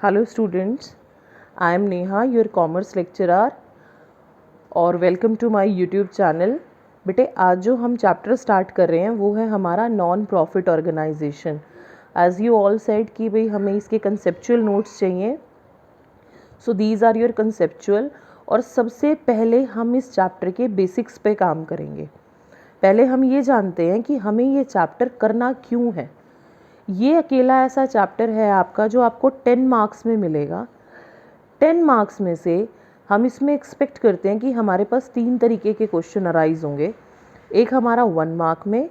Hello students, I am Neha, your commerce lecturer और welcome to my YouTube channel. बेटे आज जो हम चैप्टर स्टार्ट कर रहे हैं वो है हमारा non profit organisation. As you all said कि भाई हमें इसके कंसेप्चुअल नोट्स चाहिए, so these are your conceptual. और सबसे पहले हम इस चैप्टर के बेसिक्स पे काम करेंगे। पहले हम ये जानते हैं कि हमें ये चैप्टर करना क्यों है। ये अकेला ऐसा चैप्टर है आपका जो आपको 10 मार्क्स में मिलेगा। 10 मार्क्स में से हम इसमें एक्सपेक्ट करते हैं कि हमारे पास 3 तरीके के क्वेश्चन अराइज होंगे। एक हमारा 1 मार्क में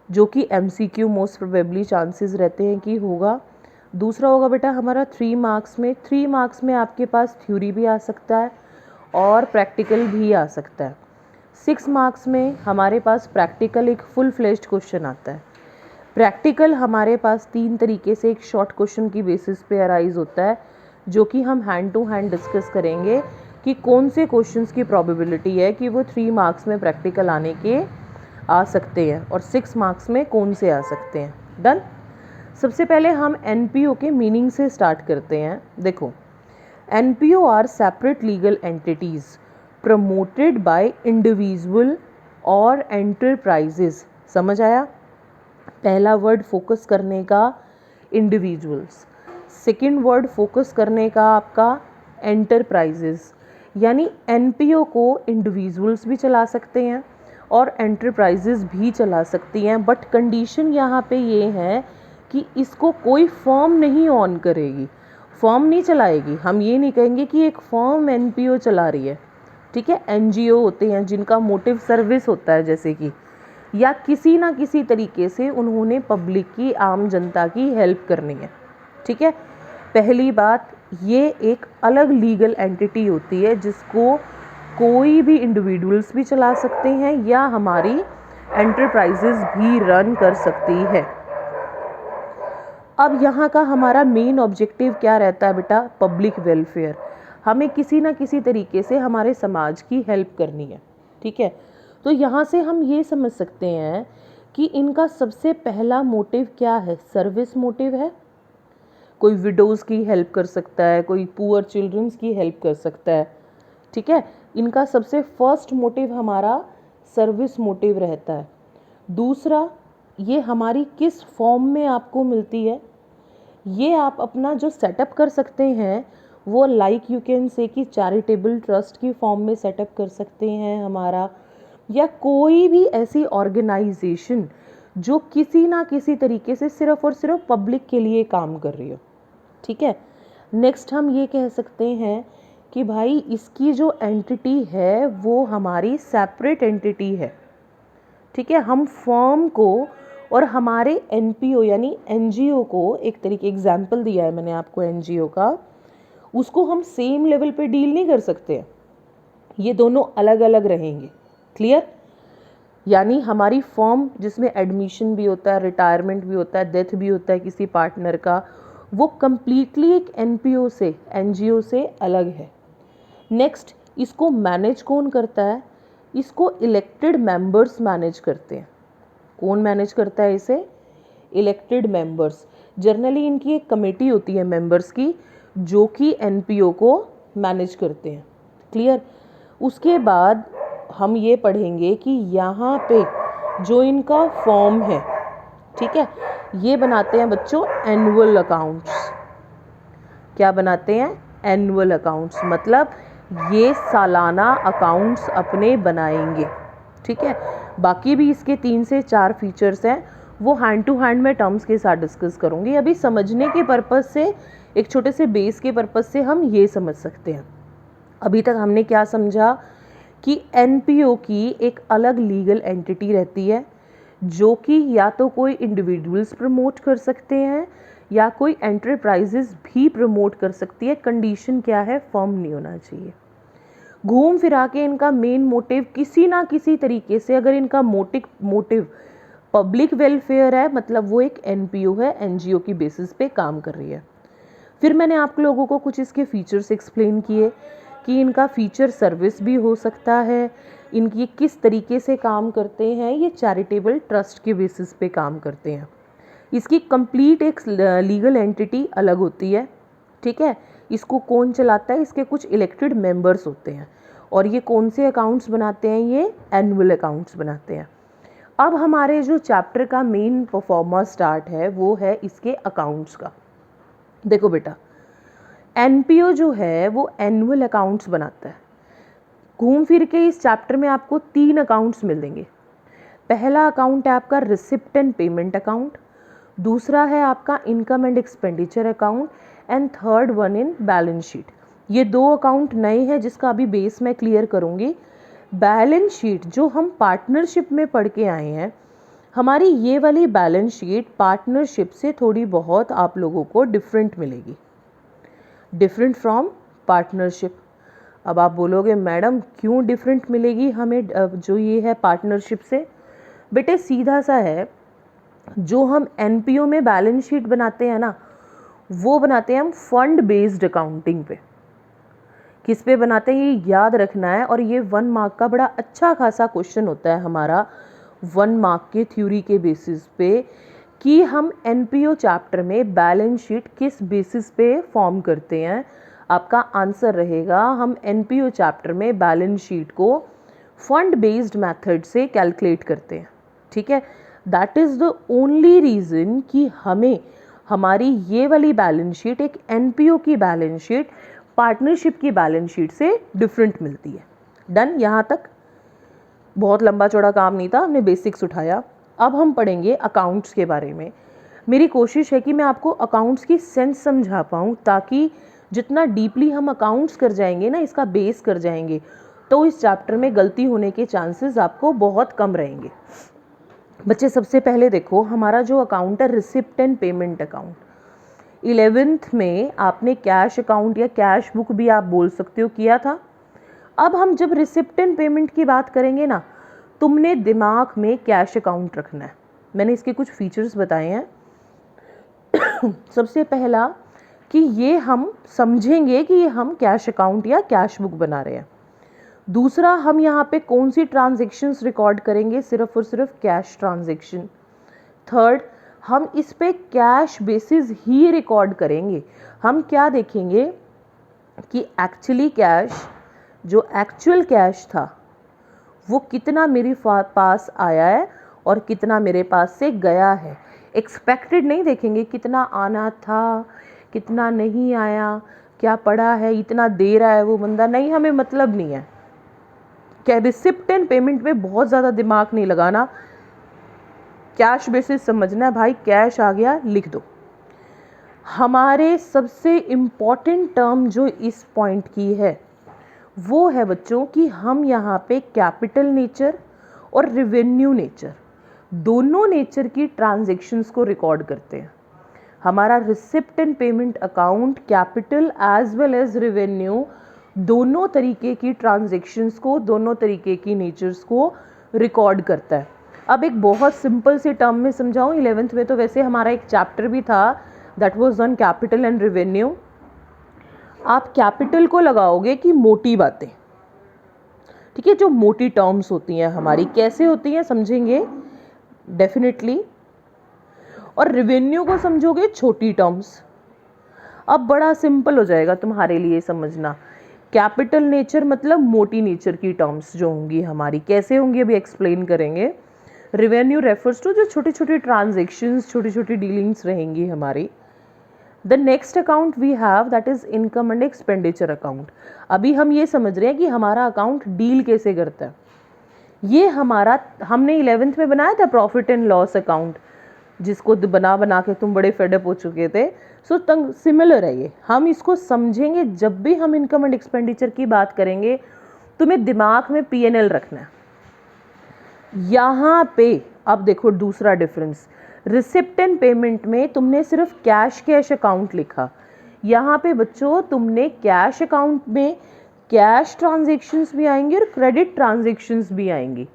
जो कि MCQ मोस्ट प्रोबेबली चांसेस रहते हैं कि होगा। दूसरा होगा बेटा हमारा 3 मार्क्स में। 3 मार्क्स में आपके पास थ्योरी भी आ सकता है और प्रैक्टिकल भी आ सकता है। 6 मार्क्स में हमारे पास प्रैक्टिकल एक फुल फ्लेज्ड क्वेश्चन आता है। प्रैक्टिकल हमारे पास 3 तरीके से एक शॉर्ट क्वेश्चन की बेसिस पे अराइज होता है जो कि हम हैंड टू हैंड डिस्कस करेंगे कि कौन से क्वेश्चंस की प्रोबेबिलिटी है कि वो 3 मार्क्स में प्रैक्टिकल आने के आ सकते हैं और 6 मार्क्स में कौन से आ सकते हैं। डन। सबसे पहले हम NPO के मीनिंग से स्टार्ट करते हैं। देखो, NPO are separate legal entities promoted by individual और एंटरप्राइजेज। समझ आया? पहला वर्ड फोकस करने का इंडिविजुअल्स, सेकंड वर्ड फोकस करने का आपका एंटरप्राइजेस। यानी NPO को इंडिविजुअल्स भी चला सकते हैं और एंटरप्राइजेस भी चला सकती हैं, बट कंडीशन यहाँ पे ये है कि इसको कोई फर्म नहीं ऑन करेगी, फर्म नहीं चलाएगी। हम ये नहीं कहेंगे कि एक फर्म NPO चला रही है, ठीक है। NGO होते हैं जिनका मोटिव सर्विस होता है, जैसे कि या किसी ना किसी तरीके से उन्होंने पब्लिक की, आम जनता की हेल्प करनी है, ठीक है। पहली बात, ये एक अलग लीगल एंटिटी होती है जिसको कोई भी इंडिविजुअल्स भी चला सकते हैं या हमारी एंटरप्राइजेस भी रन कर सकती है। अब यहाँ का हमारा मेन ऑब्जेक्टिव क्या रहता है बेटा? Public welfare. हमें किसी ना किसी तरीके से हमारे समाज की हेल्प करनी है, ठीक है। तो यहाँ से हम ये समझ सकते हैं कि इनका सबसे पहला मोटिव क्या है? सर्विस मोटिव है। कोई विडोज़ की हेल्प कर सकता है, कोई पुअर चिल्ड्रंस की हेल्प कर सकता है, ठीक है। इनका सबसे फर्स्ट मोटिव हमारा सर्विस मोटिव रहता है। दूसरा, ये हमारी किस फॉर्म में आपको मिलती है, ये आप अपना जो सेटअप कर सकते हैं वो लाइक यू कैन से कि चैरिटेबल ट्रस्ट की फॉर्म में सेटअप कर सकते हैं हमारा, या कोई भी ऐसी ऑर्गेनाइजेशन जो किसी ना किसी तरीके से सिर्फ और सिर्फ पब्लिक के लिए काम कर रही हो, ठीक है। नेक्स्ट हम ये कह सकते हैं कि भाई इसकी जो एंटिटी है वो हमारी सेपरेट एंटिटी है, ठीक है। हम फर्म को और हमारे NPO यानी NGO को, एक तरीके एग्जाम्पल दिया है मैंने आपको NGO का, उसको हम सेम लेवल पे डील नहीं कर सकते। ये दोनों अलग अलग रहेंगे। क्लियर? यानी हमारी फर्म जिसमें एडमिशन भी होता है, रिटायरमेंट भी होता है, डेथ भी होता है किसी पार्टनर का, वो कम्प्लीटली एक NPO से, NGO से अलग है। नेक्स्ट, इसको मैनेज कौन करता है? इसको इलेक्टेड मेंबर्स मैनेज करते हैं। कौन मैनेज करता है इसे? Elected members. जनरली इनकी एक कमेटी होती है मेंबर्स की जो कि NPO को मैनेज करते हैं। क्लियर? उसके बाद हम ये पढ़ेंगे कि यहाँ पे जो इनका फॉर्म है, ठीक है, ये बनाते हैं बच्चों एनुअल अकाउंट्स। क्या बनाते हैं? Annual accounts. मतलब ये सालाना अकाउंट्स अपने बनाएंगे, ठीक है। बाकी भी इसके 3 से 4 फीचर्स हैं, वो हैंड टू हैंड में टर्म्स के साथ डिस्कस करूँगी। अभी समझने के पर्पज़ से, एक छोटे से बेस के पर्पज़ से हम ये समझ सकते हैं। अभी तक हमने क्या समझा कि NPO की एक अलग लीगल एंटिटी रहती है जो कि या तो कोई इंडिविजुअल्स प्रमोट कर सकते हैं या कोई एंटरप्राइजेस भी प्रमोट कर सकती है। कंडीशन क्या है? फर्म नहीं होना चाहिए। घूम फिरा के इनका मेन मोटिव किसी ना किसी तरीके से, अगर इनका मोटिव पब्लिक वेलफेयर है, मतलब वो एक NPO है, NGO की बेसिस पे काम कर रही है। फिर मैंने आप लोगों को कुछ इसके फीचर्स एक्सप्लेन किए कि इनका फीचर सर्विस भी हो सकता है, इनकी किस तरीके से काम करते हैं, ये चैरिटेबल ट्रस्ट के बेसिस पे काम करते हैं। इसकी कंप्लीट एक लीगल एंटिटी अलग होती है, ठीक है। इसको कौन चलाता है? इसके कुछ इलेक्टेड मेंबर्स होते हैं, और ये कौन से अकाउंट्स बनाते हैं? ये एनुअल अकाउंट्स बनाते हैं। अब हमारे जो चैप्टर का मेन परफॉर्मा स्टार्ट है वो है इसके अकाउंट्स का। देखो बेटा, एनपीओ जो है वो एनुअल अकाउंट्स बनाता है। घूम फिर के इस चैप्टर में आपको 3 अकाउंट्स मिलेंगे। पहला अकाउंट है आपका रिसिप्ट एंड पेमेंट अकाउंट, दूसरा है आपका income and expenditure account, and third one in balance sheet. ये 2 अकाउंट नए हैं जिसका अभी बेस मैं क्लियर करूँगी। बैलेंस शीट जो हम पार्टनरशिप में पढ़ के आए हैं, हमारी ये वाली बैलेंस शीट पार्टनरशिप से थोड़ी बहुत आप लोगों को डिफरेंट मिलेगी, डिफरेंट फ्रॉम पार्टनरशिप। अब आप बोलोगे मैडम क्यों डिफरेंट मिलेगी हमें जो ये है पार्टनरशिप से? बेटे सीधा सा है, जो हम एनपीओ में बैलेंस शीट बनाते हैं ना, वो बनाते हैं हम फंड बेस्ड अकाउंटिंग पे। किस पे बनाते हैं ये याद रखना है, और ये 1 मार्क का बड़ा अच्छा खासा क्वेश्चन होता है हमारा 1 मार्क के थ्योरी के बेसिस पे, कि हम एनपीओ चैप्टर में बैलेंस शीट किस बेसिस पे फॉर्म करते हैं। आपका आंसर रहेगा हम एनपीओ चैप्टर में बैलेंस शीट को फंड बेस्ड मेथड से कैलकुलेट करते हैं, ठीक है। That is the only reason कि हमें हमारी ये वाली बैलेंस शीट एक एनपीओ की बैलेंस शीट पार्टनरशिप की बैलेंस शीट से डिफरेंट मिलती है। डन? यहाँ तक बहुत लंबा चौड़ा काम नहीं था, हमने बेसिक्स उठाया। अब हम पढ़ेंगे अकाउंट्स के बारे में। मेरी कोशिश है कि मैं आपको अकाउंट्स की सेंस समझा पाऊँ, ताकि जितना डीपली हम अकाउंट्स कर जाएंगे ना, इसका बेस कर जाएंगे, तो इस चैप्टर में गलती होने के चांसेस आपको बहुत कम रहेंगे। बच्चे सबसे पहले देखो, हमारा जो अकाउंट है receipt and payment account, 11th में आपने कैश अकाउंट या कैश बुक भी आप बोल सकते हो किया था। अब हम जब रिसिप्ट एंड पेमेंट की बात करेंगे ना, तुमने दिमाग में कैश अकाउंट रखना है। मैंने इसके कुछ फीचर्स बताए हैं। सबसे पहला कि ये हम समझेंगे कि ये हम कैश अकाउंट या कैश बुक बना रहे हैं। दूसरा, हम यहाँ पे कौन सी ट्रांजैक्शंस रिकॉर्ड करेंगे? सिर्फ और सिर्फ कैश ट्रांजैक्शन। थर्ड, हम इस पे कैश बेसिस ही रिकॉर्ड करेंगे। हम क्या देखेंगे कि एक्चुअली कैश, जो एक्चुअल कैश था, वो कितना मेरे पास आया है और कितना मेरे पास से गया है। एक्सपेक्टेड नहीं देखेंगे कितना आना था, कितना नहीं आया, क्या पड़ा है, इतना दे रहा है वो बंदा, नहीं, हमें मतलब नहीं है। क्या रिसिप्ट एंड पेमेंट में बहुत ज़्यादा दिमाग नहीं लगाना, कैश बेसिस समझना है। भाई कैश आ गया, लिख दो। हमारे सबसे इम्पॉर्टेंट टर्म जो इस पॉइंट की है वो है बच्चों कि हम यहाँ पे कैपिटल नेचर और रेवेन्यू नेचर, दोनों नेचर की ट्रांजैक्शंस को रिकॉर्ड करते हैं। हमारा receipt and payment account capital as well as revenue, दोनों तरीके की ट्रांजैक्शंस को, दोनों तरीके की नेचर्स को रिकॉर्ड करता है। अब एक बहुत सिंपल से टर्म में समझाऊं, 11th में तो वैसे हमारा एक चैप्टर भी था, that was on capital and revenue. आप कैपिटल को लगाओगे कि मोटी बातें, ठीक है, जो मोटी टर्म्स होती हैं हमारी, कैसे होती हैं समझेंगे डेफिनेटली। और रेवेन्यू को समझोगे छोटी टर्म्स। अब बड़ा सिंपल हो जाएगा तुम्हारे लिए समझना। कैपिटल नेचर मतलब मोटी नेचर की टर्म्स जो होंगी हमारी, कैसे होंगी अभी एक्सप्लेन करेंगे। रेवेन्यू रेफर्स टू जो छोटी छोटी ट्रांजेक्शन्स, छोटी छोटी डीलिंग्स रहेंगी हमारी। The next account we have that is income and expenditure account. अभी हम ये समझ रहे हैं कि हमारा अकाउंट डील कैसे करता है। ये हमारा, हमने 11th में बनाया था प्रॉफिट एंड लॉस अकाउंट, जिसको बना के तुम बड़े फेडअप हो चुके थे। सो सिमिलर है ये, हम इसको समझेंगे। जब भी हम इनकम एंड एक्सपेंडिचर की बात करेंगे, तुम्हें दिमाग में P&L रखना है। यहाँ पे अब देखो दूसरा डिफरेंस, रिसिप्ट एंड पेमेंट में तुमने सिर्फ कैश अकाउंट लिखा, यहाँ पे बच्चों तुमने कैश अकाउंट में कैश ट्रांजेक्शन्स भी आएंगी और क्रेडिट ट्रांजेक्शन्स भी आएंगी।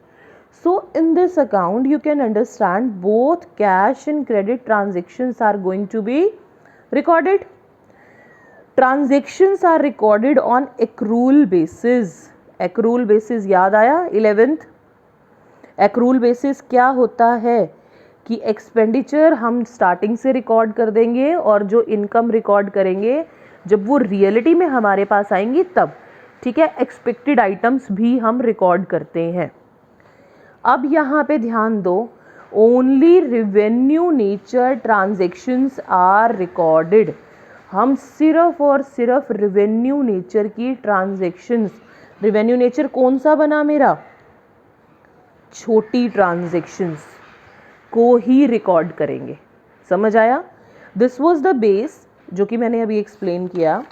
So in this account you can understand both cash and credit transactions are going to be recorded. Transactions are recorded on accrual basis. Accrual basis याद आया 11th? Accrual basis क्या होता है कि एक्सपेंडिचर हम starting से रिकॉर्ड कर देंगे और जो इनकम रिकॉर्ड करेंगे जब वो रियलिटी में हमारे पास आएंगी तब, ठीक है। एक्सपेक्टेड आइटम्स भी हम रिकॉर्ड करते हैं। अब यहाँ पे ध्यान दो, only revenue nature transactions are recorded. हम सिर्फ और सिर्फ रेवेन्यू नेचर की ट्रांजेक्शन्स, रेवेन्यू नेचर कौन सा बना मेरा, छोटी ट्रांजेक्शन्स को ही रिकॉर्ड करेंगे। समझ आया? दिस वॉज द बेस जो कि मैंने अभी एक्सप्लेन किया।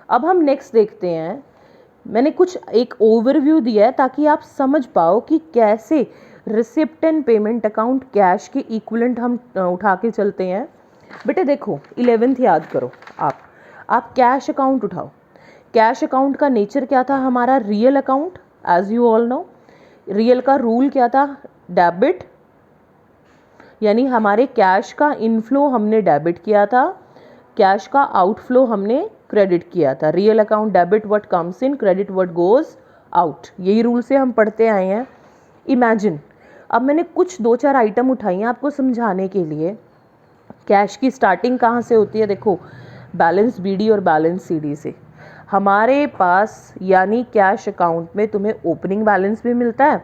अब हम नेक्स्ट देखते हैं। मैंने कुछ एक ओवरव्यू दिया है ताकि आप समझ पाओ कि कैसे receipt and payment account cash के इक्विवेलेंट हम उठा के चलते हैं। बेटे देखो 11th याद करो, आप कैश अकाउंट उठाओ। कैश अकाउंट का नेचर क्या था हमारा, real account. As you all know real का रूल क्या था, डेबिट, यानी हमारे कैश का इनफ्लो हमने डेबिट किया था, कैश का आउटफ्लो हमने क्रेडिट किया था। Real account debit what comes in, credit what goes out. यही रूल से हम पढ़ते आए हैं। इमेजिन, अब मैंने कुछ 2-4 आइटम उठाई हैं आपको समझाने के लिए। कैश की स्टार्टिंग कहाँ से होती है, देखो बैलेंस बीडी और बैलेंस सीडी से। हमारे पास यानी कैश अकाउंट में तुम्हें ओपनिंग बैलेंस भी मिलता है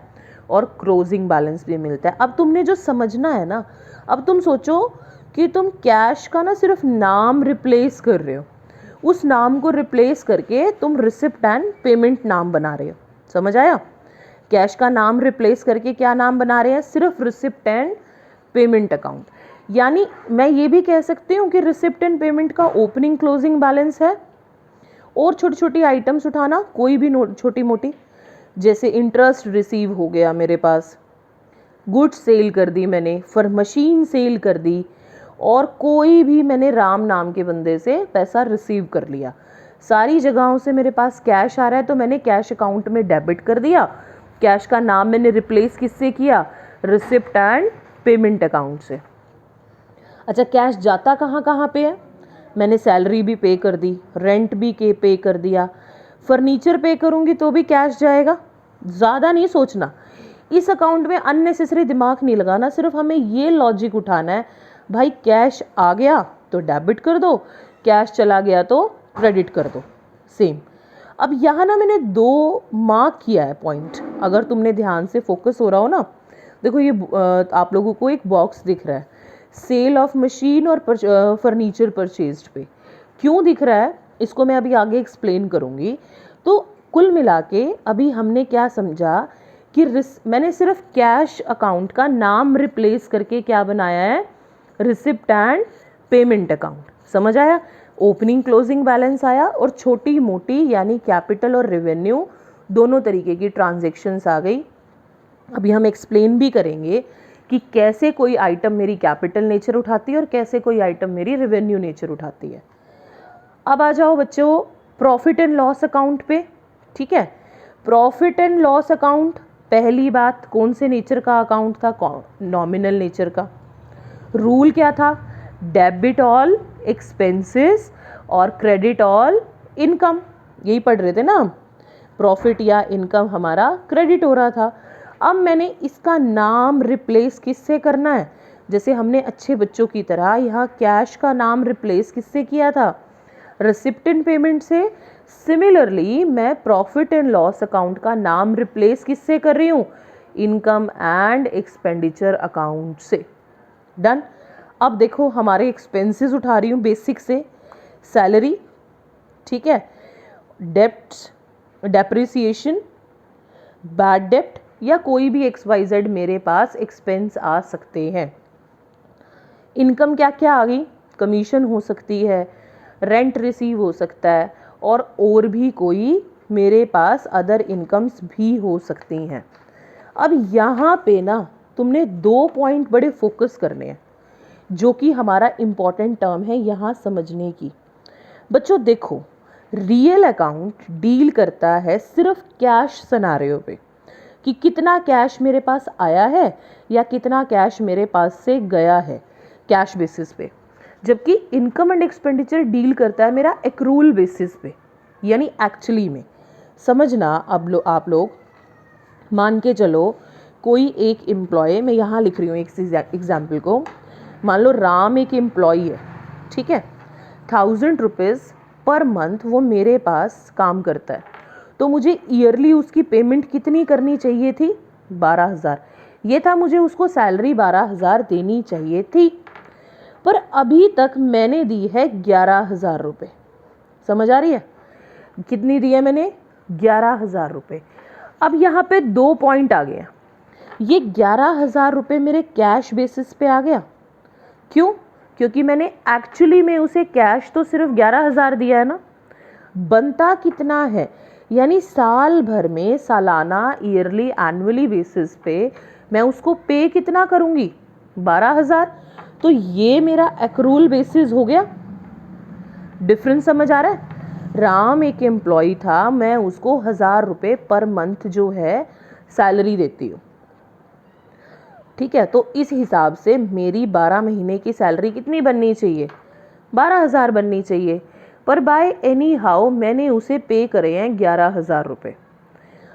और क्लोजिंग बैलेंस भी मिलता है। अब तुमने जो समझना है ना, अब तुम सोचो कि तुम कैश का ना सिर्फ नाम रिप्लेस कर रहे हो, उस नाम को रिप्लेस करके तुम रिसिप्ट एंड पेमेंट नाम बना रहे हो। समझ आया? कैश का नाम रिप्लेस करके क्या नाम बना रहे हैं, सिर्फ रिसिप्ट एंड पेमेंट अकाउंट। यानी मैं ये भी कह सकती हूँ कि रिसिप्ट एंड पेमेंट का ओपनिंग क्लोजिंग बैलेंस है, और छोटी छोटी आइटम्स उठाना, कोई भी छोटी मोटी, जैसे इंटरेस्ट रिसीव हो गया मेरे पास, गुड्स सेल कर दी मैंने, फॉर मशीन सेल कर दी, और कोई भी मैंने राम नाम के बंदे से पैसा रिसीव कर लिया। सारी जगहों से मेरे पास कैश आ रहा है तो मैंने कैश अकाउंट में डेबिट कर दिया। कैश का नाम मैंने रिप्लेस किससे किया, रिसिप्ट एंड पेमेंट अकाउंट से। अच्छा, कैश जाता कहाँ कहाँ पे है, मैंने सैलरी भी पे कर दी, रेंट भी पे कर दिया, फर्नीचर पे करूँगी तो भी कैश जाएगा। ज़्यादा नहीं सोचना, इस अकाउंट में अननेसेसरी दिमाग नहीं लगाना, सिर्फ हमें ये लॉजिक उठाना है, भाई कैश आ गया तो डेबिट कर दो, कैश चला गया तो क्रेडिट कर दो। सेम। अब यहाँ ना मैंने 2 मार्क किया है पॉइंट, अगर तुमने ध्यान से फोकस हो रहा हो ना। देखो ये आप लोगों को एक बॉक्स दिख रहा है, सेल ऑफ मशीन और फर्नीचर परचेज्ड पे। क्यों दिख रहा है इसको मैं अभी आगे एक्सप्लेन करूँगी। तो कुल मिला के अभी हमने क्या समझा कि मैंने सिर्फ कैश अकाउंट का नाम रिप्लेस करके क्या बनाया है, रिसिप्ट एंड पेमेंट अकाउंट। समझ आया? ओपनिंग क्लोजिंग बैलेंस आया, और छोटी मोटी यानी कैपिटल और रेवेन्यू दोनों तरीके की ट्रांजैक्शंस आ गई। अभी हम एक्सप्लेन भी करेंगे कि कैसे कोई आइटम मेरी कैपिटल नेचर उठाती है और कैसे कोई आइटम मेरी रेवेन्यू नेचर उठाती है। अब आ जाओ बच्चों प्रॉफिट एंड लॉस अकाउंट पे। ठीक है, प्रॉफिट एंड लॉस अकाउंट, पहली बात कौन से नेचर का अकाउंट था, नॉमिनल नेचर का। रूल क्या था, डेबिट ऑल एक्सपेंसेस और क्रेडिट ऑल इनकम। यही पढ़ रहे थे ना हम, प्रॉफिट या इनकम हमारा क्रेडिट हो रहा था। अब मैंने इसका नाम रिप्लेस किससे करना है, जैसे हमने अच्छे बच्चों की तरह यहाँ कैश का नाम रिप्लेस किससे किया था, रिसिप्ट एंड पेमेंट से। सिमिलरली मैं प्रॉफिट एंड लॉस अकाउंट का नाम रिप्लेस किससे कर रही हूँ, इनकम एंड एक्सपेंडिचर अकाउंट से। डन। अब देखो हमारे एक्सपेंसेस उठा रही हूँ बेसिक से, सैलरी, ठीक है, डेप्ट्स, डेप्रिसिएशन, बैड डेप्ट, या कोई भी XYZ मेरे पास एक्सपेंस आ सकते हैं। इनकम क्या क्या आ गई, कमीशन हो सकती है, रेंट रिसीव हो सकता है, और भी कोई मेरे पास अदर इनकम्स भी हो सकती हैं। अब यहाँ पे ना तुमने 2 पॉइंट बड़े फोकस करने हैं, जो कि हमारा इम्पॉर्टेंट टर्म है यहाँ समझने की। बच्चों देखो, रियल अकाउंट डील करता है सिर्फ कैश सिनेरियो पे, कि कितना कैश मेरे पास आया है या कितना कैश मेरे पास से गया है, कैश बेसिस पे। जबकि इनकम एंड एक्सपेंडिचर डील करता है मेरा एक्रूल बेसिस पे, यानी एक्चुअली में। समझना, अब आप लोग मान के चलो कोई एक एम्प्लॉय, मैं यहाँ लिख रही हूँ एक एग्जाम्पल को, मान लो राम एक एम्प्लॉय है, ठीक है, 1000 रुपीज़ पर मंथ वो मेरे पास काम करता है, तो मुझे ईयरली उसकी पेमेंट कितनी करनी चाहिए थी? 12,000। ये था, मुझे उसको सैलरी 12,000 देनी चाहिए थी, पर अभी तक मैंने दी है 11,000 रुपये। समझ आ रही है? कितनी दी है मैंने? 11,000 रुपये। अब यहाँ पे 2 पॉइंट आ गया। ये 11,000 रुपये मेरे कैश बेसिस पे आ गया। क्यों? क्योंकि मैंने एक्चुअली में उसे कैश तो सिर्फ 11,000 दिया है ना। बनता कितना है, यानी साल भर में सालाना, ईयरली, एनुअली बेसिस पे मैं उसको पे कितना करूँगी? 12,000। तो ये मेरा एक्रूल बेसिस हो गया। डिफरेंस समझ आ रहा है? राम एक एम्प्लॉय था, मैं उसको 1,000 रुपये पर मंथ जो है सैलरी देती हूँ, ठीक है। तो इस हिसाब से मेरी 12 महीने की सैलरी कितनी बननी चाहिए? 12,000 बननी चाहिए। पर बाय एनी हाउ मैंने उसे पे करे हैं 11,000 रुपये।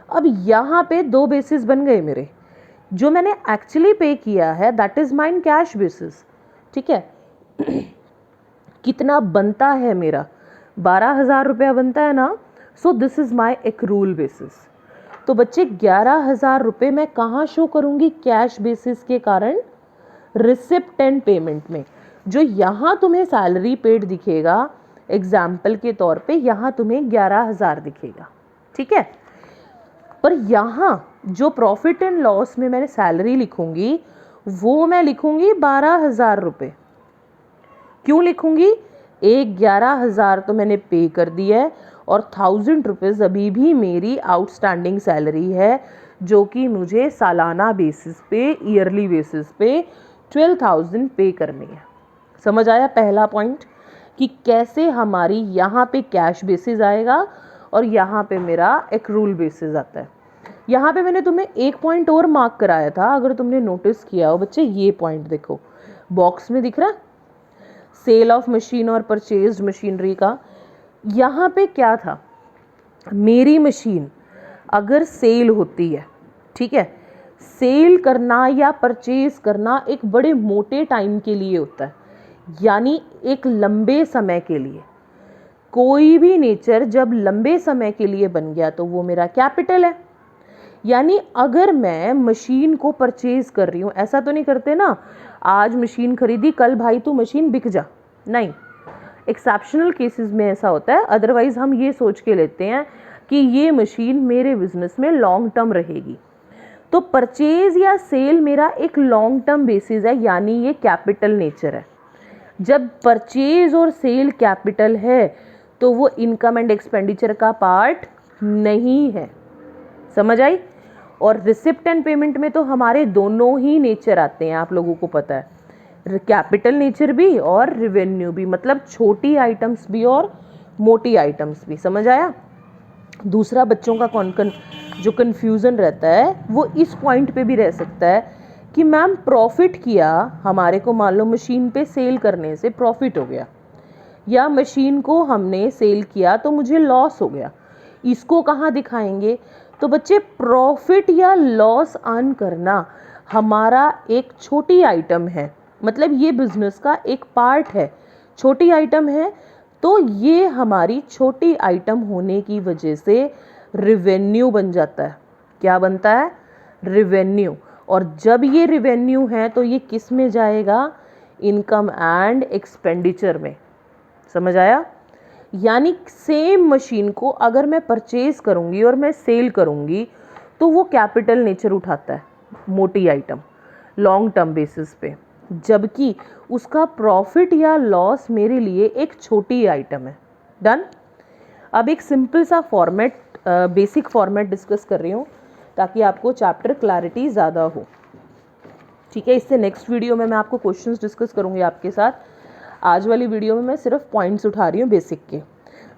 अब यहाँ पे 2 बेसिस बन गए मेरे। जो मैंने एक्चुअली पे किया है that is mine cash basis, ठीक है। कितना बनता है मेरा? 12,000 रुपया बनता है ना। So this is my accrual basis. तो बच्चे 11,000 रुपये मैं कहाँ शो करूँगी कैश बेसिस के कारण? रिसिप्ट एंड पेमेंट में। जो यहाँ तुम्हें सैलरी पेड दिखेगा, एग्जाम्पल के तौर पे यहाँ तुम्हें 11,000 दिखेगा, ठीक है। पर यहाँ जो प्रॉफिट एंड लॉस में मैंने सैलरी लिखूंगी वो मैं लिखूंगी 12,000 रुपये। क्यों लिखूंगी? 11,000 तो मैंने पे कर दिया है और 1,000 रुपीज़ अभी भी मेरी आउटस्टैंडिंग सैलरी है, जो कि मुझे सालाना बेसिस पे, ईयरली बेसिस पे 12,000 पे करनी है। समझ आया पहला पॉइंट कि कैसे हमारी यहाँ पे कैश बेसिस आएगा और यहाँ पे मेरा एक्रूल बेसिस आता है। यहाँ पे मैंने तुम्हें एक पॉइंट और मार्क कराया था, अगर तुमने नोटिस किया हो बच्चे। ये पॉइंट देखो, बॉक्स में दिख रहा है, सेल ऑफ मशीन और परचेज्ड मशीनरी का। यहाँ पे क्या था? मेरी मशीन अगर सेल होती है, ठीक है, सेल करना या परचेज करना एक बड़े मोटे टाइम के लिए होता है, यानी एक लंबे समय के लिए। कोई भी नेचर जब लंबे समय के लिए बन गया तो वो मेरा कैपिटल है। यानी अगर मैं मशीन को परचेज कर रही हूँ, ऐसा तो नहीं करते ना, आज मशीन खरीदी कल भाई तू मशीन बिक जा, नहीं। एक्सेप्शनल केसेस में ऐसा होता है, अदरवाइज हम ये सोच के लेते हैं कि ये मशीन मेरे बिजनेस में लॉन्ग टर्म रहेगी। तो परचेज या सेल मेरा एक लॉन्ग टर्म बेसिस है, यानी ये कैपिटल नेचर है। जब परचेज और सेल कैपिटल है तो वो इनकम एंड एक्सपेंडिचर का पार्ट नहीं है। समझ आई? और रिसिप्ट एंड पेमेंट में तो हमारे दोनों ही नेचर आते हैं, आप लोगों को पता है, कैपिटल नेचर भी और रिवेन्यू भी, मतलब छोटी आइटम्स भी और मोटी आइटम्स भी। समझ आया? दूसरा बच्चों का जो कन्फ्यूज़न रहता है वो इस पॉइंट पे भी रह सकता है कि मैम प्रॉफिट किया, हमारे को मान लो मशीन पे सेल करने से प्रॉफिट हो गया, या मशीन को हमने सेल किया तो मुझे लॉस हो गया, इसको कहाँ दिखाएंगे? तो बच्चे प्रॉफिट या लॉस अर्न करना हमारा एक छोटी आइटम है, मतलब ये बिजनेस का एक पार्ट है, छोटी आइटम है। तो ये हमारी छोटी आइटम होने की वजह से रिवेन्यू बन जाता है। क्या बनता है? रिवेन्यू। और जब ये रिवेन्यू है तो ये किस में जाएगा? इनकम एंड एक्सपेंडिचर में। समझ आया? यानी सेम मशीन को अगर मैं परचेज करूंगी और मैं सेल करूंगी तो वो कैपिटल नेचर उठाता है, मोटी आइटम, लॉन्ग टर्म बेसिस पे, जबकि उसका प्रॉफिट या लॉस मेरे लिए एक छोटी आइटम है। डन? अब एक सिंपल सा फॉर्मेट, बेसिक फॉर्मेट डिस्कस कर रही हूँ ताकि आपको चैप्टर क्लैरिटी ज़्यादा हो, ठीक है। इससे नेक्स्ट वीडियो में मैं आपको क्वेश्चंस डिस्कस करूँगी आपके साथ। आज वाली वीडियो में मैं सिर्फ पॉइंट्स उठा रही हूँ बेसिक के।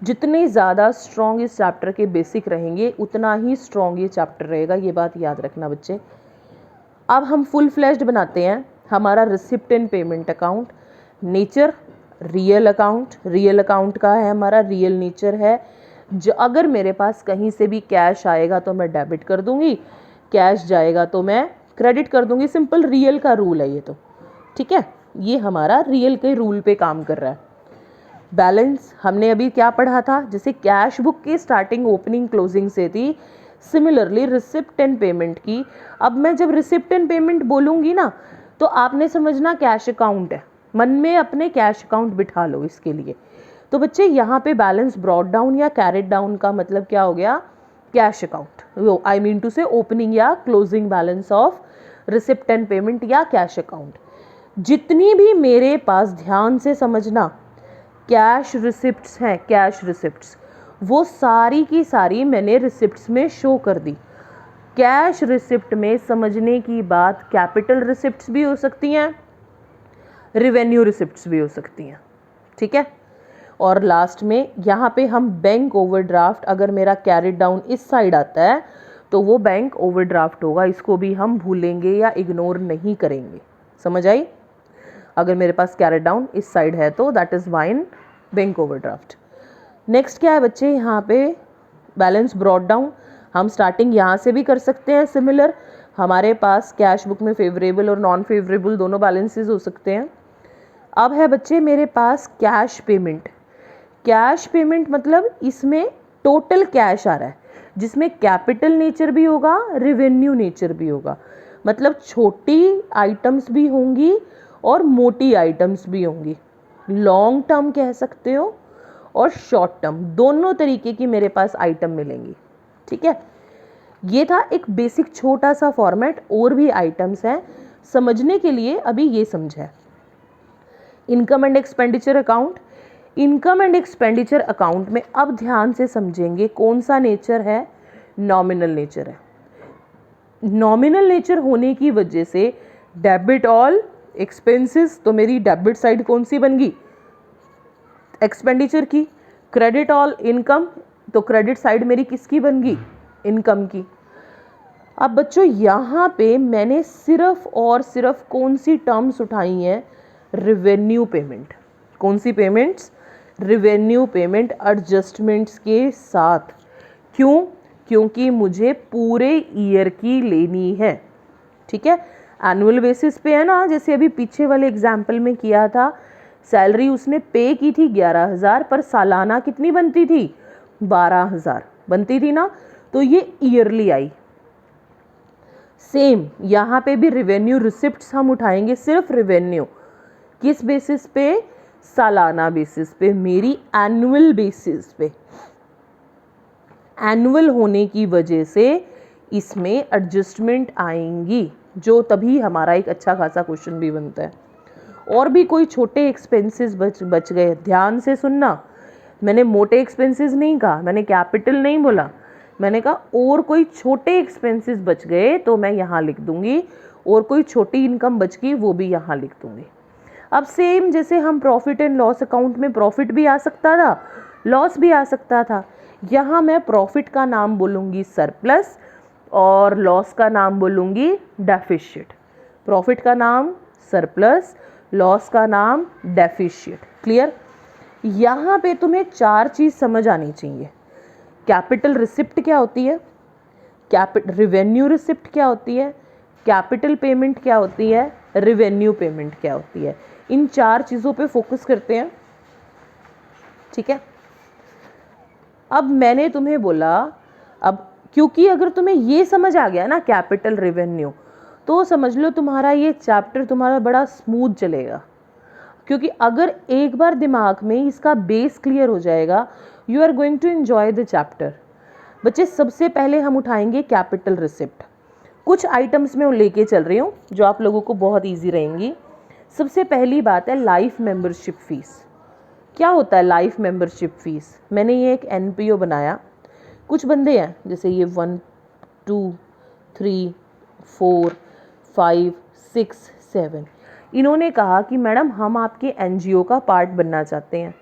जितने ज़्यादा स्ट्रॉन्ग इस चैप्टर के बेसिक रहेंगे उतना ही स्ट्रॉन्ग ये चैप्टर रहेगा, ये बात याद रखना बच्चे। अब हम फुल फ्लैश्ड बनाते हैं हमारा receipt and payment account. Nature real account, real account का है हमारा, रियल नेचर है। जो अगर मेरे पास कहीं से भी कैश आएगा तो मैं डेबिट कर दूंगी, कैश जाएगा तो मैं क्रेडिट कर दूंगी। सिंपल रियल का रूल है ये तो, ठीक है। ये हमारा रियल के रूल पे काम कर रहा है। बैलेंस हमने अभी क्या पढ़ा था, जैसे कैश बुक की स्टार्टिंग ओपनिंग क्लोजिंग से थी, सिमिलरली रिसिप्ट एंड पेमेंट की। अब मैं जब रिसिप्ट एंड पेमेंट बोलूँगी ना तो आपने समझना कैश अकाउंट है, मन में अपने कैश अकाउंट बिठा लो इसके लिए। तो बच्चे यहाँ पे बैलेंस ब्रॉट डाउन या कैरेट डाउन का मतलब क्या हो गया, cash account, I mean to say opening या closing balance of receipt and payment या कैश अकाउंट। जितनी भी मेरे पास, ध्यान से समझना, कैश रिसिप्ट्स हैं, कैश रिसिप्ट्स, वो सारी की सारी मैंने रिसिप्ट्स में शो कर दी। कैश रिसिप्ट में समझने की बात, कैपिटल रिसिप्ट्स भी हो सकती हैं, रिवेन्यू रिसिप्ट्स भी हो सकती हैं, ठीक है। और लास्ट में यहाँ पे हम बैंक ओवरड्राफ्ट, अगर मेरा कैरेट डाउन इस साइड आता है तो वो बैंक ओवरड्राफ्ट होगा, इसको भी हम भूलेंगे या इग्नोर नहीं करेंगे, समझ आई। अगर मेरे पास कैरेट डाउन इस साइड है तो that is wine bank overdraft. Next क्या है बच्चे, यहाँ पे बैलेंस ब्रॉट डाउन, हम स्टार्टिंग यहाँ से भी कर सकते हैं सिमिलर। हमारे पास कैश बुक में फेवरेबल और नॉन फेवरेबल दोनों बैलेंसेस हो सकते हैं। अब है बच्चे मेरे पास कैश पेमेंट। कैश पेमेंट मतलब इसमें टोटल कैश आ रहा है, जिसमें कैपिटल नेचर भी होगा, रेवेन्यू नेचर भी होगा, मतलब छोटी आइटम्स भी होंगी और मोटी आइटम्स भी होंगी। लॉन्ग टर्म कह सकते हो और शॉर्ट टर्म, दोनों तरीके की मेरे पास आइटम मिलेंगी, ठीक है। ये था एक बेसिक छोटा सा फॉर्मेट, और भी आइटम्स हैं समझने के लिए, अभी ये समझा है। Income and expenditure account, income and expenditure account में अब ध्यान से समझेंगे कौन सा नेचर है, नॉमिनल नेचर है। नॉमिनल नेचर होने की वजह से डेबिट ऑल एक्सपेंसेस, तो मेरी डेबिट साइड कौन सी बन गई, एक्सपेंडिचर की। क्रेडिट ऑल इनकम, तो क्रेडिट साइड मेरी किसकी बन गई, इनकम की। अब बच्चों यहाँ पे मैंने सिर्फ और सिर्फ कौन सी टर्म्स उठाई हैं, रिवेन्यू पेमेंट। कौन सी पेमेंट्स, रिवेन्यू पेमेंट एडजस्टमेंट्स के साथ। क्यों, क्योंकि मुझे पूरे ईयर की लेनी है, ठीक है। एनुअल बेसिस पे है ना, जैसे अभी पीछे वाले एग्जाम्पल में किया था, सैलरी उसने पे की थी 11,000, पर सालाना कितनी बनती थी, 12,000 बनती थी ना, तो ये ईयरली आई। सेम यहाँ पे भी रिवेन्यू रिसिप्ट्स हम उठाएंगे, सिर्फ रिवेन्यू किस बेसिस पे, सालाना बेसिस पे, मेरी एनुअल बेसिस पे। एनुअल होने की वजह से इसमें एडजस्टमेंट आएंगी, जो तभी हमारा एक अच्छा खासा क्वेश्चन भी बनता है। और भी कोई छोटे एक्सपेंसेस बच गए, ध्यान से सुनना, मैंने मोटे एक्सपेंसेस नहीं कहा, मैंने कैपिटल नहीं बोला, मैंने कहा और कोई छोटे एक्सपेंसेस बच गए तो मैं यहाँ लिख दूंगी, और कोई छोटी इनकम बच गई वो भी यहाँ लिख दूंगी। अब सेम जैसे हम प्रॉफिट एंड लॉस अकाउंट में प्रॉफिट भी आ सकता था, लॉस भी आ सकता था, यहाँ मैं प्रॉफिट का नाम बोलूँगी सरप्लस और लॉस का नाम बोलूँगी डेफिशिएट। प्रॉफिट का नाम सरप्लस, लॉस का नाम डेफिशिएट। क्लियर। यहाँ पे तुम्हें 4 चीज़ समझ आनी चाहिए। कैपिटल रिसिप्ट क्या होती है, रिवेन्यू रिसिप्ट क्या होती है, कैपिटल पेमेंट क्या होती है, रिवेन्यू पेमेंट क्या होती है। इन 4 चीज़ों पे फोकस करते हैं, ठीक है। अब मैंने तुम्हें बोला, अब क्योंकि अगर तुम्हें ये समझ आ गया ना कैपिटल रेवेन्यू, तो समझ लो तुम्हारा ये चैप्टर तुम्हारा बड़ा स्मूथ चलेगा। क्योंकि अगर एक बार दिमाग में इसका बेस क्लियर हो जाएगा, you are going to enjoy the chapter. बच्चे सबसे पहले हम उठाएंगे कैपिटल रिसिप्ट। कुछ आइटम्स में लेके चल रही हूँ जो आप लोगों को बहुत ईजी रहेंगी। सबसे पहली बात है लाइफ मेंबरशिप फीस। क्या होता है लाइफ मेंबरशिप फीस? मैंने ये एक NPO बनाया। कुछ बंदे हैं जैसे ये 1 2 3 4 5 6 7, इन्होंने कहा कि मैडम हम आपके NGO का पार्ट बनना चाहते हैं।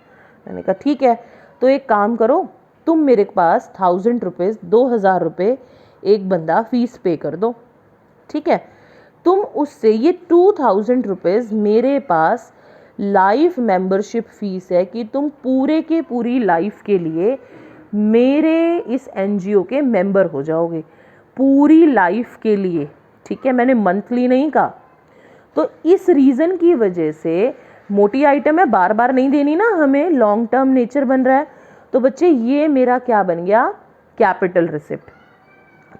मैंने कहा ठीक है, तो एक काम करो, तुम मेरे पास 1000 रुपीज़ 2000 रुपये एक बंदा फ़ीस पे कर दो, ठीक है। तुम उससे ये 2000 रुपीज़ मेरे पास लाइफ मेंबरशिप फ़ीस है कि तुम पूरे के पूरी लाइफ के लिए मेरे इस NGO के मेंबर हो जाओगे, पूरी लाइफ के लिए, ठीक है। मैंने मंथली नहीं कहा। तो इस रीज़न की वजह से मोटी आइटम है, बार बार नहीं देनी ना हमें, लॉन्ग टर्म नेचर बन रहा है। तो बच्चे ये मेरा क्या बन गया, कैपिटल रिसिप्ट।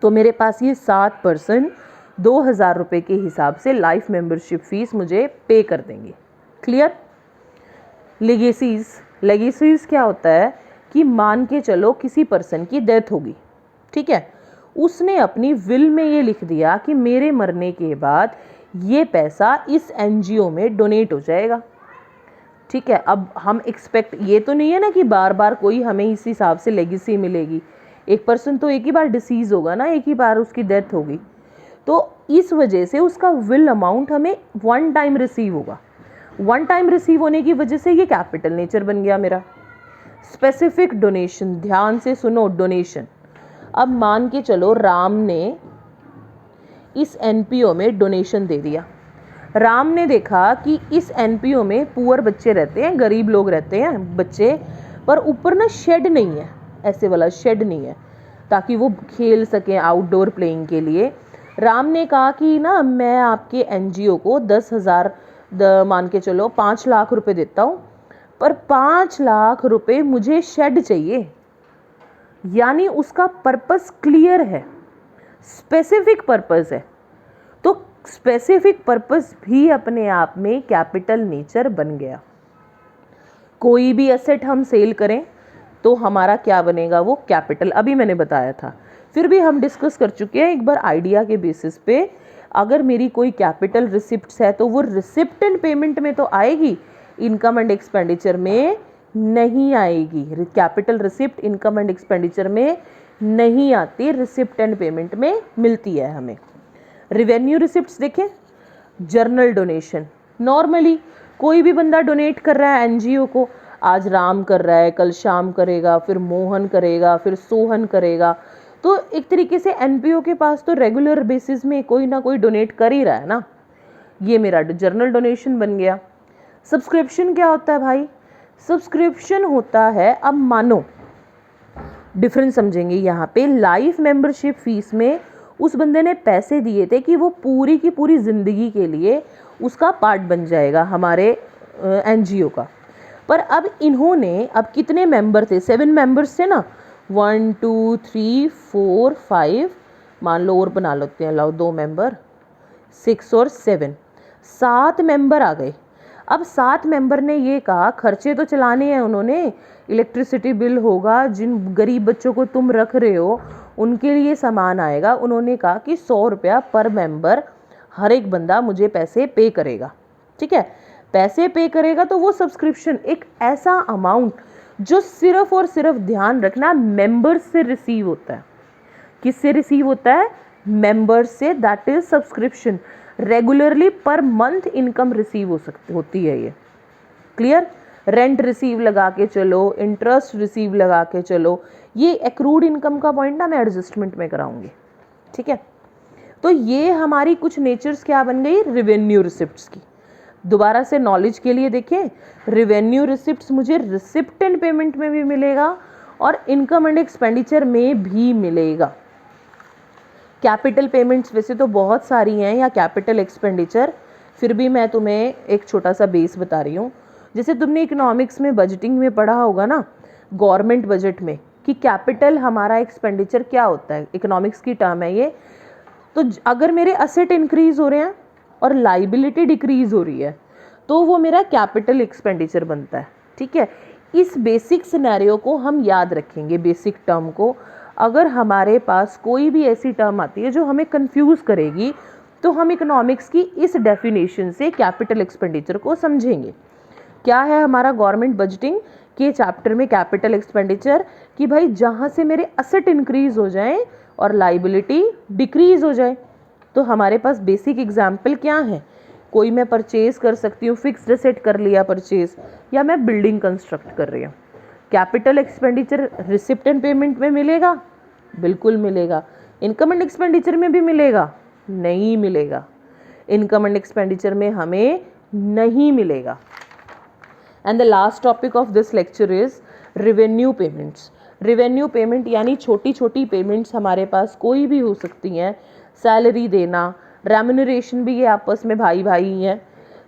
तो मेरे पास ये 7% 2,000 रुपये के हिसाब से लाइफ मेंबरशिप फीस मुझे पे कर देंगे। क्लियर। लेगेसीज क्या होता है कि मान के चलो किसी पर्सन की डेथ होगी, ठीक है, उसने अपनी विल में ये लिख दिया कि मेरे मरने के बाद ये पैसा इस एनजीओ में डोनेट हो जाएगा, ठीक है। अब हम एक्सपेक्ट ये तो नहीं है ना कि बार बार कोई हमें इस हिसाब से लेगेसी मिलेगी। एक पर्सन तो एक ही बार डिसीज होगा ना, एक ही बार उसकी डेथ होगी, तो इस वजह से उसका विल अमाउंट हमें वन टाइम रिसीव होगा। वन टाइम रिसीव होने की वजह से ये कैपिटल नेचर बन गया मेरा। स्पेसिफिक डोनेशन, ध्यान से सुनो, डोनेशन। अब मान के चलो राम ने इस एनपीओ में डोनेशन दे दिया। राम ने देखा कि इस एनपीओ में पुअर बच्चे रहते हैं, गरीब लोग रहते हैं बच्चे, पर ऊपर ना शेड नहीं है, ऐसे वाला शेड नहीं है ताकि वो खेल सकें आउटडोर प्लेइंग के लिए। राम ने कहा कि ना मैं आपके एनजीओ को 10,000 मान के चलो 5 लाख रुपए देता हूँ, पर 5 लाख रुपए मुझे शेड चाहिए। यानी उसका पर्पस क्लियर है, स्पेसिफिक पर्पस है। तो स्पेसिफिक पर्पस भी अपने आप में कैपिटल नेचर बन गया। कोई भी एसेट हम सेल करें तो हमारा क्या बनेगा, वो कैपिटल। अभी मैंने बताया था, फिर भी हम डिस्कस कर चुके हैं एक बार आइडिया के बेसिस पे। अगर मेरी कोई कैपिटल रिसिप्ट्स है तो वो रिसिप्ट एंड पेमेंट में तो आएगी, इनकम एंड एक्सपेंडिचर में नहीं आएगी। Capital receipt income and expenditure में नहीं आती, रिसिप्ट एंड पेमेंट में मिलती है हमें। रिवेन्यू रिसिप्ट्स देखें, जर्नल डोनेशन। नॉर्मली कोई भी बंदा डोनेट कर रहा है एनजीओ को, आज राम कर रहा है, कल श्याम करेगा, फिर मोहन करेगा, फिर सोहन करेगा। तो एक तरीके से एनपीओ के पास तो रेगुलर बेसिस में कोई ना कोई डोनेट कर ही रहा है ना, ये मेरा जर्नल डोनेशन बन गया। सब्सक्रिप्शन क्या होता है भाई, सब्सक्रिप्शन होता है, अब मानो डिफरेंस समझेंगे यहाँ पे, लाइफ मेंबरशिप फीस में उस बंदे ने पैसे दिए थे कि वो पूरी की पूरी ज़िंदगी के लिए उसका पार्ट बन जाएगा हमारे एनजीओ का। पर अब इन्होंने, अब कितने मेंबर थे, 7 मेंबर्स थे ना, 1 2 3 4 5, मान लो और बना लेते हैं, लाओ 2 मेंबर, 6 और 7 मेंबर आ गए। अब 7 मेंबर ने ये कहा खर्चे तो चलाने हैं उन्होंने, इलेक्ट्रिसिटी बिल होगा, जिन गरीब बच्चों को तुम रख रहे हो उनके लिए सामान आएगा। उन्होंने कहा कि 100 रुपया पर मेंबर हर एक बंदा मुझे पैसे पे करेगा, ठीक है। पैसे पे करेगा तो वो सब्सक्रिप्शन एक ऐसा अमाउंट जो सिर्फ और सिर्फ ध्यान रखना मेंबर्स से रिसीव होता है। किससे रिसीव होता है, मेंबर्स से, that is subscription. Regularly per month income receive होती है ये। क्लियर। रेंट रिसीव लगा के चलो, इंटरेस्ट रिसीव लगा के चलो, ये एक्रूड इनकम का पॉइंट ना मैं एडजस्टमेंट में कराऊंगी, ठीक है। तो ये हमारी कुछ नेचर्स क्या बन गई, रेवेन्यू रिसिप्ट्स की। दोबारा से नॉलेज के लिए देखें, रेवेन्यू रिसिप्ट्स मुझे रिसिप्ट एंड पेमेंट में भी मिलेगा और इनकम एंड एक्सपेंडिचर में भी मिलेगा। कैपिटल पेमेंट्स वैसे तो बहुत सारी हैं, या कैपिटल एक्सपेंडिचर, फिर भी मैं तुम्हें एक छोटा सा बेस बता रही हूँ। जैसे तुमने इकोनॉमिक्स में बजटिंग में पढ़ा होगा ना, गवर्नमेंट बजट में, कि कैपिटल हमारा एक्सपेंडिचर क्या होता है, इकोनॉमिक्स की टर्म है ये। तो अगर मेरे असेट इंक्रीज हो रहे हैं और लाइबिलिटी डिक्रीज हो रही है तो वो मेरा कैपिटल एक्सपेंडिचर बनता है, ठीक है। इस बेसिक सिनेरियो को हम याद रखेंगे, बेसिक टर्म को। अगर हमारे पास कोई भी ऐसी टर्म आती है जो हमें कंफ्यूज करेगी तो हम इकोनॉमिक्स की इस डेफिनेशन से कैपिटल एक्सपेंडिचर को समझेंगे। क्या है हमारा गवर्नमेंट बजटिंग के चैप्टर में कैपिटल एक्सपेंडिचर, कि भाई जहाँ से मेरे असेट इंक्रीज हो जाएं और लाइबिलिटी डिक्रीज हो जाए। तो हमारे पास बेसिक एग्जाम्पल क्या है, कोई मैं परचेज कर सकती हूँ, फिक्स्ड एसेट कर लिया परचेज, या मैं बिल्डिंग कंस्ट्रक्ट कर रही हूँ। Capital expenditure receipt and payment में मिलेगा, बिल्कुल मिलेगा। इनकम एंड एक्सपेंडिचर में भी मिलेगा, नहीं मिलेगा। इनकम एंड एक्सपेंडिचर में हमें नहीं मिलेगा। And the last topic of this lecture is revenue payments. Revenue payment यानी छोटी छोटी पेमेंट्स हमारे पास कोई भी हो सकती हैं, सैलरी देना, रेम्यूनरेशन भी, ये आपस में भाई भाई हैं।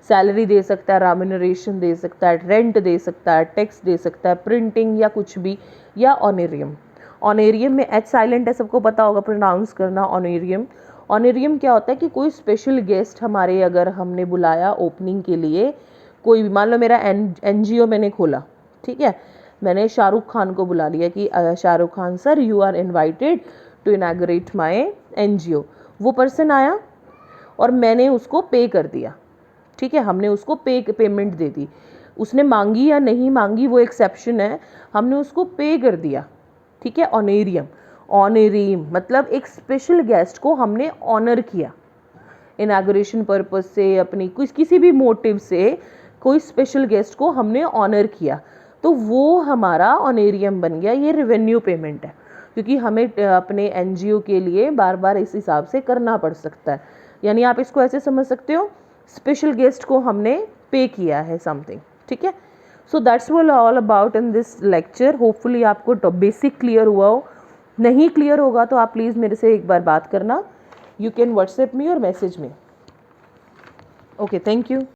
सैलरी दे सकता है, रेम्यूनरेशन दे सकता है, रेंट दे सकता है, टैक्स दे सकता है, प्रिंटिंग या कुछ भी, या ऑनरेरियम। ऑनरेरियम में एच साइलेंट है, सबको पता होगा प्रोनाउंस करना ऑनरेरियम। ऑनरेरियम क्या होता है कि कोई स्पेशल गेस्ट हमारे अगर हमने बुलाया ओपनिंग के लिए, कोई भी, मान लो मेरा NGO मैंने खोला, ठीक है, मैंने शाहरुख खान को बुला लिया कि Shahrukh Khan sir you are invited to inaugurate my NGO। वो पर्सन आया और मैंने उसको पे कर दिया, ठीक है, हमने उसको पेमेंट दे दी, उसने मांगी या नहीं मांगी वो एक्सेप्शन है, हमने उसको पे कर दिया, ठीक है। ऑनरेरियम, ऑनरेरियम मतलब एक स्पेशल गेस्ट को हमने ऑनर किया, इनॉग्रेशन पर्पस से, अपनी कुछ किसी भी मोटिव से कोई स्पेशल गेस्ट को हमने ऑनर किया, तो वो हमारा ऑनरेरियम बन गया। ये रेवेन्यू पेमेंट है, क्योंकि हमें अपने NGO के लिए बार बार इस हिसाब से करना पड़ सकता है। यानी आप इसको ऐसे समझ सकते हो, स्पेशल गेस्ट को हमने पे किया है समथिंग, ठीक है। So that's all about in this lecture. Hopefully आपको बेसिक क्लियर हुआ हो, नहीं क्लियर होगा तो आप प्लीज़ मेरे से एक बार बात करना, यू कैन व्हाट्सएप मी और message me. Okay, thank you.